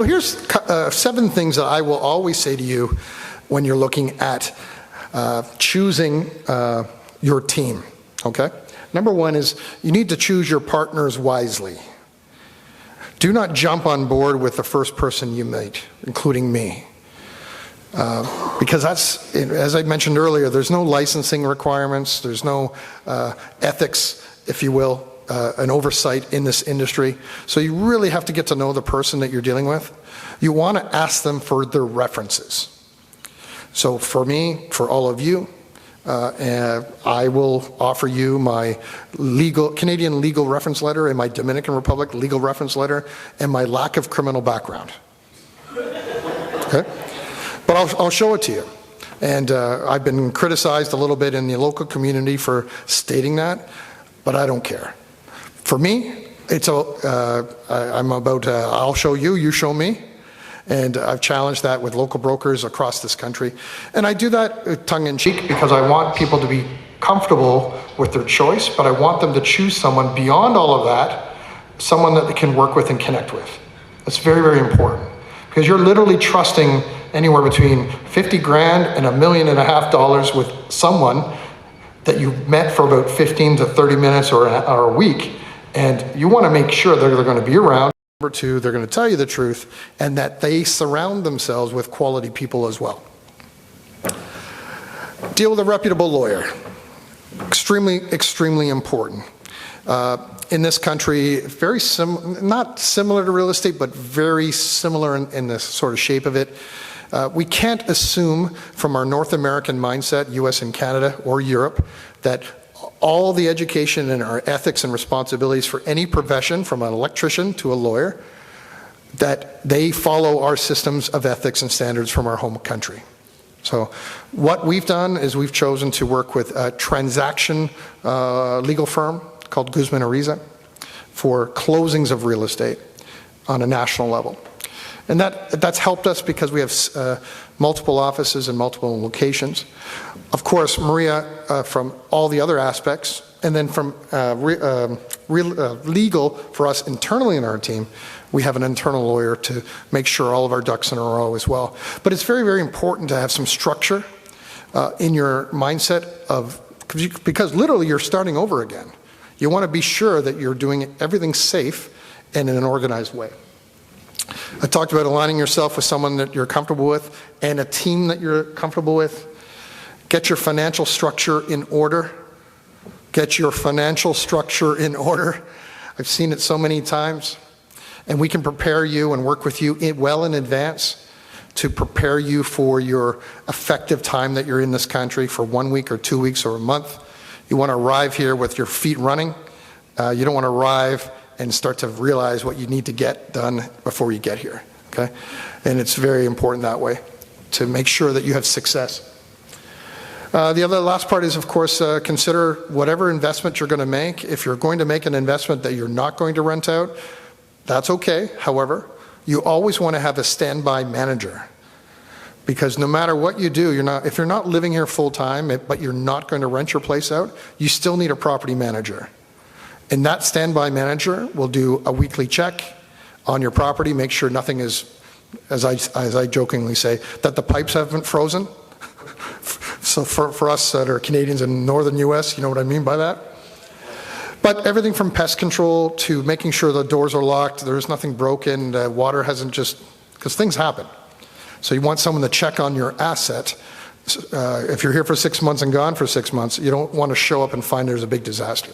So here's 7 things that I will always say to you when you're looking at choosing your team, okay? Number 1 is you need to choose your partners wisely. Do not jump on board with the first person you meet, including me. Because that's, as I mentioned earlier, there's no licensing requirements, there's no ethics, if you will, an oversight in this industry. So you really have to get to know the person that you're dealing with. You want to ask them for their references. So for me, for all of you, I will offer you my Canadian legal reference letter and my Dominican Republic legal reference letter and my lack of criminal background. Okay? But I'll show it to you. And I've been criticized a little bit in the local community for stating that, but I don't care. For me, it's I'm about I'll show you, you show me. And I've challenged that with local brokers across this country. And I do that tongue-in-cheek because I want people to be comfortable with their choice, but I want them to choose someone beyond all of that, someone that they can work with and connect with. That's very, very important. Because you're literally trusting anywhere between 50 grand and $1.5 million with someone that you met for about 15 to 30 minutes or a week. And you want to make sure that they're going to be around. Number 2, they're going to tell you the truth and that they surround themselves with quality people as well. Deal with a reputable lawyer. Extremely, extremely important. In this country, not similar to real estate, but very similar in the sort of shape of it. We can't assume from our North American mindset, US and Canada or Europe, that all the education and our ethics and responsibilities for any profession, from an electrician to a lawyer, that they follow our systems of ethics and standards from our home country. So what we've done is we've chosen to work with a transaction legal firm called Guzman Ariza for closings of real estate on a national level. And that's helped us because we have multiple offices and multiple locations. Of course, Maria, from all the other aspects, and then from legal for us internally in our team, we have an internal lawyer to make sure all of our ducks in a row as well. But it's very, very important to have some structure in your mindset because literally you're starting over again. You want to be sure that you're doing everything safe and in an organized way. I talked about aligning yourself with someone that you're comfortable with and a team that you're comfortable with. Get your financial structure in order. Get your financial structure in order. I've seen it so many times. And we can prepare you and work with you well in advance to prepare you for your effective time that you're in this country for 1 week or 2 weeks or a month. You want to arrive here with your feet running. You don't want to arrive and start to realize what you need to get done before you get here, okay? And it's very important that way to make sure that you have success. The last part is, of course, consider whatever investment you're going to make. If you're going to make an investment that you're not going to rent out, that's okay. However, you always want to have a standby manager. Because no matter what you do, if you're not living here full time, but you're not going to rent your place out, you still need a property manager. And that standby manager will do a weekly check on your property, make sure nothing is, as I jokingly say, that the pipes haven't frozen. So for us that are Canadians in northern US, you know what I mean by that? But everything from pest control to making sure the doors are locked, there's nothing broken, water hasn't because things happen. So you want someone to check on your asset. If you're here for 6 months and gone for 6 months, you don't want to show up and find there's a big disaster.